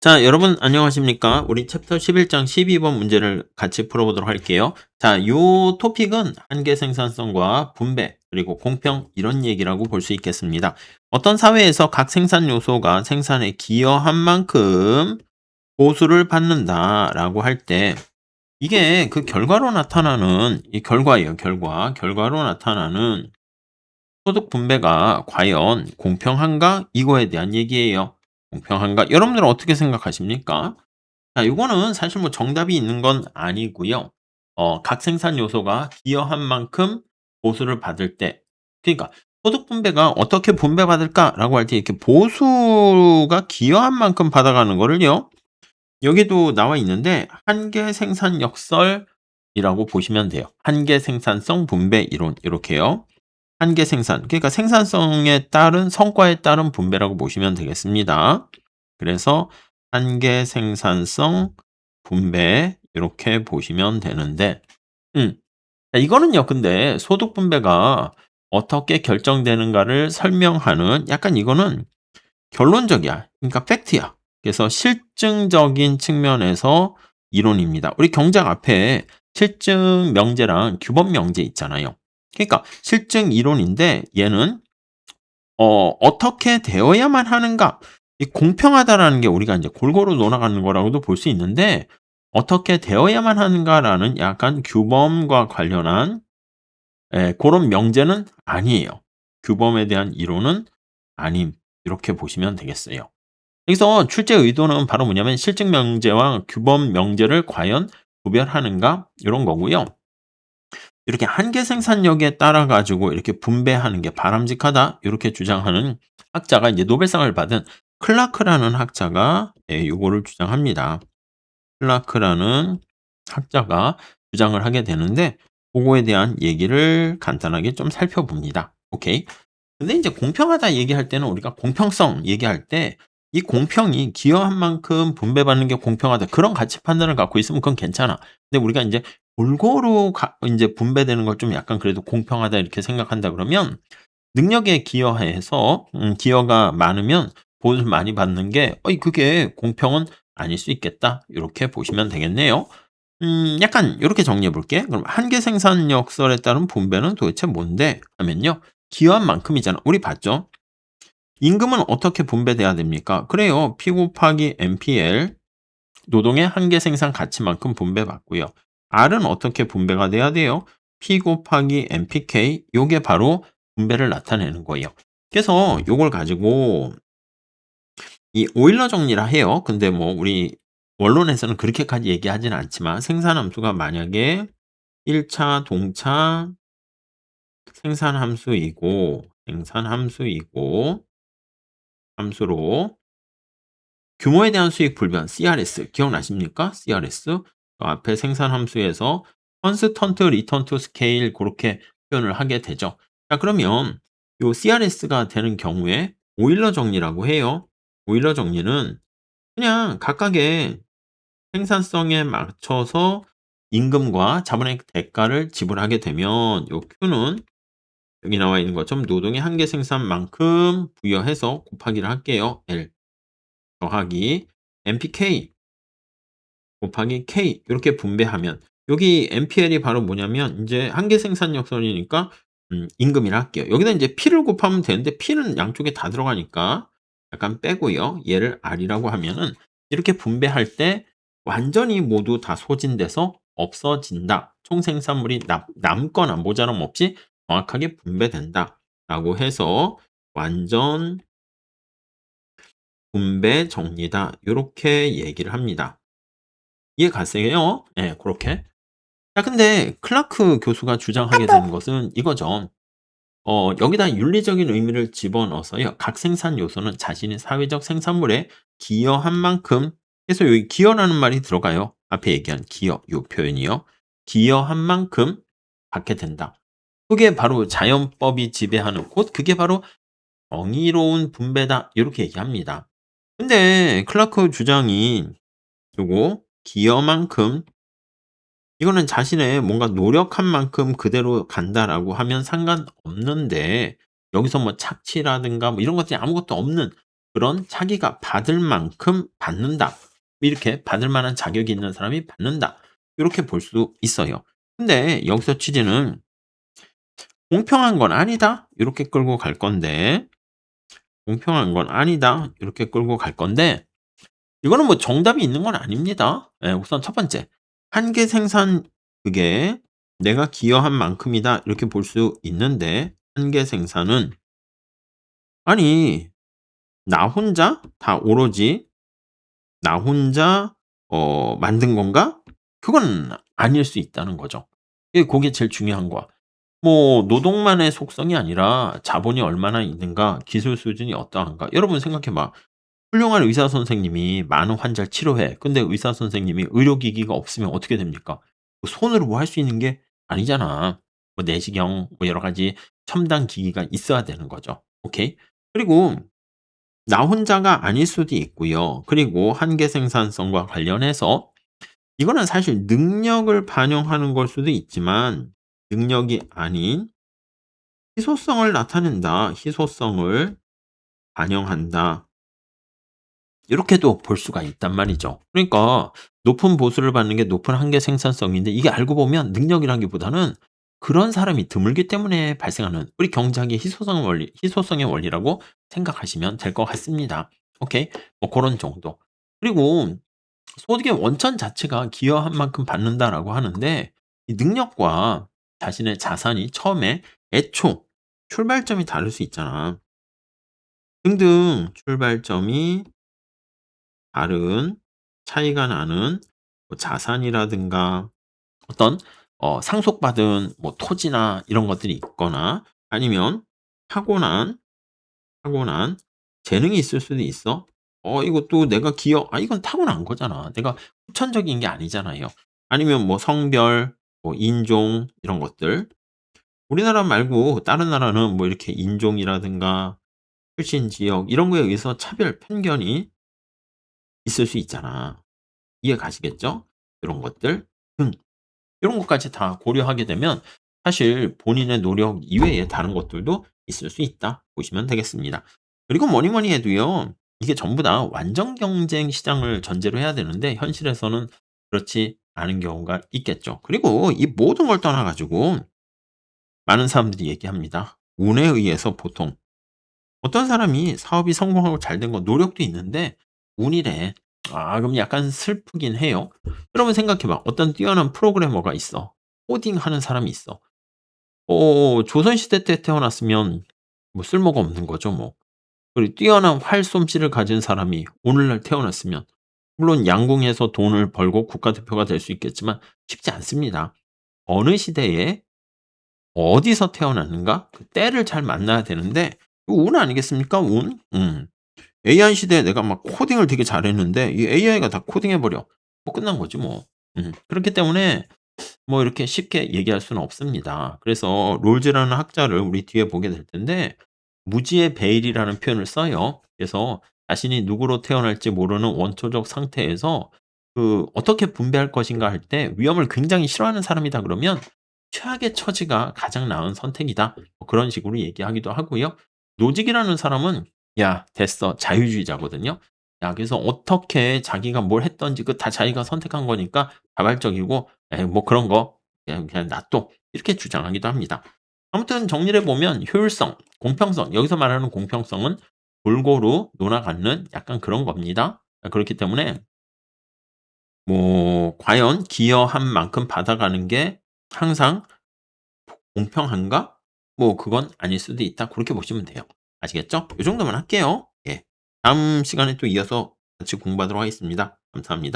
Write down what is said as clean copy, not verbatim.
자, 여러분 안녕하십니까? 우리 챕터 11장 12번 문제를 같이 풀어보도록 할게요. 자, 요 토픽은 한계 생산성과 분배, 그리고 공평 이런 얘기라고 볼 수 있겠습니다. 어떤 사회에서 각 생산 요소가 생산에 기여한 만큼 보수를 받는다라고 할 때 이게 그 결과로 나타나는 이 결과예요, 결과. 결과로 나타나는 소득 분배가 과연 공평한가? 이거에 대한 얘기예요. 공평한가? 여러분들은 어떻게 생각하십니까? 자, 이거는 사실 뭐 정답이 있는 건 아니고요. 각 생산 요소가 기여한 만큼 보수를 받을 때, 그러니까 소득 분배가 어떻게 분배받을까라고 할 때 이렇게 보수가 기여한 만큼 받아가는 거를요. 여기도 나와 있는데 한계 생산 역설이라고 보시면 돼요. 한계 생산성 분배 이론 이렇게요. 한계 생산, 그러니까 생산성에 따른 성과에 따른 분배라고 보시면 되겠습니다. 그래서 한계 생산성 분배 이렇게 보시면 되는데 자, 이거는요. 근데 소득 분배가 어떻게 결정되는가를 설명하는 약간 이거는 결론적이야. 그러니까 팩트야. 그래서 실증적인 측면에서 이론입니다. 우리 경작 앞에 실증 명제랑 규범 명제 있잖아요. 그러니까 실증 이론인데 얘는 어떻게 되어야만 하는가? 이 공평하다라는 게 우리가 이제 골고루 논아가는 거라고도 볼 수 있는데 어떻게 되어야만 하는가라는 약간 규범과 관련한 고런 명제는 아니에요. 규범에 대한 이론은 아님. 이렇게 보시면 되겠어요. 여기서 출제 의도는 바로 뭐냐면 실증 명제와 규범 명제를 과연 구별하는가? 이런 거고요. 이렇게 한계 생산력에 따라 가지고 이렇게 분배하는 게 바람직하다. 이렇게 주장하는 학자가 이제 노벨상을 받은 클라크라는 학자가 요거를 주장합니다. 클라크라는 학자가 주장을 하게 되는데 그거에 대한 얘기를 간단하게 좀 살펴봅니다. 오케이. 근데 이제 공평하다 얘기할 때는 우리가 공평성 얘기할 때 이 공평이 기여한 만큼 분배받는 게 공평하다. 그런 가치 판단을 갖고 있으면 그건 괜찮아. 근데 우리가 이제 골고루 이제 분배되는 걸 좀 약간 그래도 공평하다 이렇게 생각한다 그러면 능력에 기여해서 기여가 많으면 보수를 많이 받는 게 그게 공평은 아닐 수 있겠다. 이렇게 보시면 되겠네요. 약간 이렇게 정리해 볼게. 그럼 한계 생산 역설에 따른 분배는 도대체 뭔데? 하면요. 기여한 만큼이잖아. 우리 봤죠? 임금은 어떻게 분배돼야 됩니까? 그래요. P 곱하기 MPL 노동의 한계 생산 가치만큼 분배받고요. R은 어떻게 분배가 돼야 돼요? P 곱하기 MPK 요게 바로 분배를 나타내는 거예요. 그래서 요걸 가지고 이 오일러 정리라 해요. 근데 뭐 우리 원론에서는 그렇게까지 얘기하지는 않지만 생산함수가 만약에 1차 동차 생산함수이고 함수로 규모에 대한 수익 불변 CRS 기억나십니까? CRS 앞에 생산함수에서 컨스턴트 리턴 투 스케일 그렇게 표현을 하게 되죠. 자, 그러면 요 CRS가 되는 경우에 오일러 정리라고 해요. 오일러 정리는 그냥 각각의 생산성에 맞춰서 임금과 자본의 대가를 지불하게 되면 요 Q는 여기 나와 있는 것처럼 노동의 한계 생산만큼 부여해서 곱하기를 할게요. L 더하기 MPK 곱하기 K 이렇게 분배하면 여기 MPL이 바로 뭐냐면 이제 한계 생산 역설이니까 임금이라 할게요. 여기다 이제 P를 곱하면 되는데 P는 양쪽에 다 들어가니까 약간 빼고요. 얘를 R이라고 하면은 이렇게 분배할 때 완전히 모두 다 소진돼서 없어진다. 총 생산물이 남거나 모자람 없이 정확하게 분배된다라고 해서 완전 분배 정리다. 요렇게 얘기를 합니다. 이해 가세요? 예, 고렇게. 자, 근데 클라크 교수가 주장하게 되는 것은 이거죠. 여기다 윤리적인 의미를 집어넣어서요. 각 생산 요소는 자신의 사회적 생산물에 기여한 만큼 그래서 여기 기여라는 말이 들어가요. 앞에 얘기한 기여 요 표현이요. 기여한 만큼 받게 된다. 그게 바로 자연법이 지배하는 곳 그게 바로 정의로운 분배다. 이렇게 얘기합니다. 근데 클라크 주장이 요거 기여만큼 이거는 자신의 뭔가 노력한 만큼 그대로 간다라고 하면 상관없는데 여기서 뭐 착취라든가 뭐 이런 것들이 아무것도 없는 그런 자기가 받을 만큼 받는다. 이렇게 받을 만한 자격이 있는 사람이 받는다. 이렇게 볼 수 있어요. 근데 여기서 취지는 공평한 건 아니다. 이렇게 끌고 갈 건데 공평한 건 아니다. 이렇게 끌고 갈 건데 이거는 뭐 정답이 있는 건 아닙니다. 예, 우선 첫 번째. 한계 생산 그게 내가 기여한 만큼이다. 이렇게 볼 수 있는데 한계 생산은 아니 나 혼자 다 오로지 나 혼자 만든 건가? 그건 아닐 수 있다는 거죠. 그게 제일 중요한 거야. 뭐 노동만의 속성이 아니라 자본이 얼마나 있는가, 기술 수준이 어떠한가. 여러분 생각해 봐. 훌륭한 의사 선생님이 많은 환자를 치료해. 근데 의사 선생님이 의료기기가 없으면 어떻게 됩니까? 뭐 손으로 뭐 할 수 있는 게 아니잖아. 뭐 내시경 뭐 여러 가지 첨단 기기가 있어야 되는 거죠. 오케이? 그리고 나 혼자가 아닐 수도 있고요. 그리고 한계 생산성과 관련해서 이거는 사실 능력을 반영하는 걸 수도 있지만 능력이 아닌 희소성을 나타낸다. 희소성을 반영한다. 이렇게도 볼 수가 있단 말이죠. 그러니까 높은 보수를 받는 게 높은 한계 생산성인데 이게 알고 보면 능력이라기보다는 그런 사람이 드물기 때문에 발생하는 우리 경제학의 희소성의 원리라고 생각하시면 될 것 같습니다. 오케이? 뭐 그런 정도. 그리고 소득의 원천 자체가 기여한 만큼 받는다라고 하는데 이 능력과 자신의 자산이 처음에 애초 출발점이 다를 수 있잖아. 등등 출발점이 다른 차이가 나는 뭐 자산이라든가 어떤 상속받은 뭐 토지나 이런 것들이 있거나 아니면 타고난 타고난 재능이 있을 수도 있어. 이것도 내가 이건 타고난 거잖아. 내가 후천적인 게 아니잖아요. 아니면 뭐 성별, 뭐 인종 이런 것들. 우리나라 말고 다른 나라는 뭐 이렇게 인종이라든가 출신 지역 이런 거에 의해서 차별 편견이 있을 수 있잖아. 이해 가시겠죠? 이런 것들. 음. 이런 것까지 다 고려하게 되면 사실 본인의 노력 이외에 다른 것들도 있을 수 있다 보시면 되겠습니다. 그리고 뭐니 뭐니 해도요. 이게 전부 다 완전 경쟁 시장을 전제로 해야 되는데 현실에서는 그렇지 않은 경우가 있겠죠. 그리고 이 모든 걸 떠나 가지고 많은 사람들이 얘기합니다. 운에 의해서 보통 어떤 사람이 사업이 성공하고 잘 된 건 노력도 있는데 운이래. 그럼 약간 슬프긴 해요. 여러분 생각해 봐. 어떤 뛰어난 프로그래머가 있어. 코딩하는 사람이 있어. 조선시대 때 태어났으면 뭐 쓸모가 없는 거죠 뭐. 그리고 뛰어난 활솜씨를 가진 사람이 오늘날 태어났으면 물론 양궁에서 돈을 벌고 국가대표가 될 수 있겠지만 쉽지 않습니다. 어느 시대에 어디서 태어났는가? 그 때를 잘 만나야 되는데 이거 운 아니겠습니까? 운? AI 시대에 내가 막 코딩을 되게 잘했는데 이 AI가 다 코딩해 버려. 뭐 끝난 거지 뭐. 그렇기 때문에 뭐 이렇게 쉽게 얘기할 수는 없습니다. 그래서 롤즈라는 학자를 우리 뒤에 보게 될 텐데 무지의 베일이라는 표현을 써요. 그래서 자신이 누구로 태어날지 모르는 원초적 상태에서 어떻게 분배할 것인가 할 때 위험을 굉장히 싫어하는 사람이다 그러면 최악의 처지가 가장 나은 선택이다. 뭐 그런 식으로 얘기하기도 하고요. 노직이라는 사람은 야 됐어 자유주의자거든요. 야 그래서 어떻게 자기가 뭘 했든지 그 다 자기가 선택한 거니까 자발적이고 에이 뭐 그런 거 그냥 놔둬. 이렇게 주장하기도 합니다. 아무튼 정리를 해 보면 효율성, 공평성 여기서 말하는 공평성은 골고루 논아갖는 약간 그런 겁니다. 그렇기 때문에 뭐 과연 기여한 만큼 받아가는 게 항상 공평한가? 뭐 그건 아닐 수도 있다. 그렇게 보시면 돼요. 아시겠죠? 요 정도만 할게요. 예. 다음 시간에 또 이어서 같이 공부하도록 하겠습니다. 감사합니다.